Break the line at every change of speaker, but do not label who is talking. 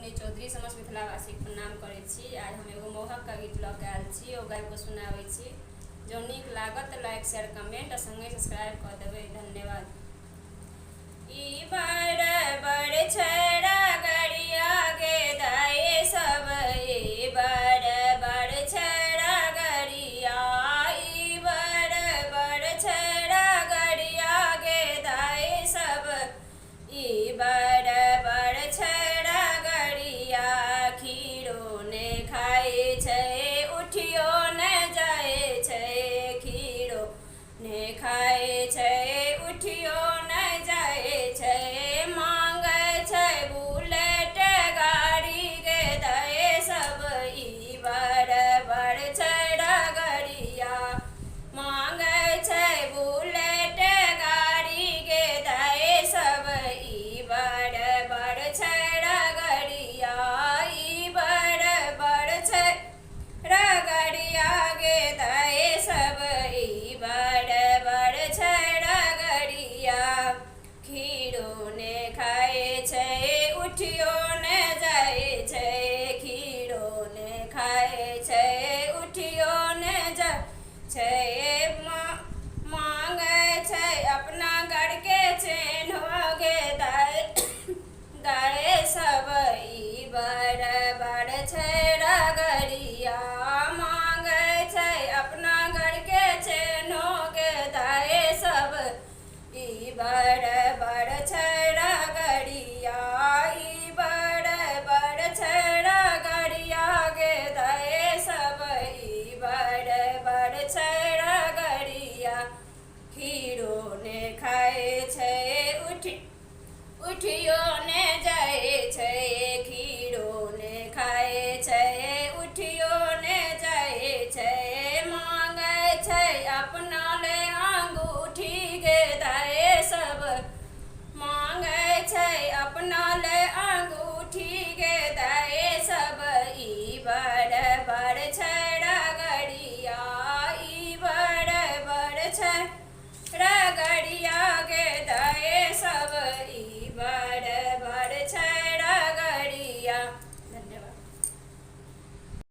अपने चौधरी समस्त मिथिलावासी के प्रणाम करै छी। आज हम एगो मोहक का गीत लऽ के आयल छी, ओ गाबि कऽ सुनाबै छी। जो नीक लागत तऽ लाइक शेयर कमेंट आ संगे सब्सक्राइब कऽ देबै। धन्यवाद। ई बड़ छै रगड़िया गे दाइ सब, ई बड़ छै रगड़िया, ई बड़ छै रगड़िया गे दाइ सब, ई बड़ छै रगड़िया। खीरो ने खाइ छै उठियो ने जाइ छै, खीरो ने खाइ छै उठियो ने जाइ छै। मांगै छै बुलेट गाड़ी गे दाइ सब, ई बड़ छै रगड़िया। मांगै छै बुलेट गाड़ी गे दाइ सब, ई बड़ छै रगड़िया, ई बड़ छै रगड़िया गे दाइ सब, ई बड़ छै रगड़िया। खीरो ने खाइ छै उठियो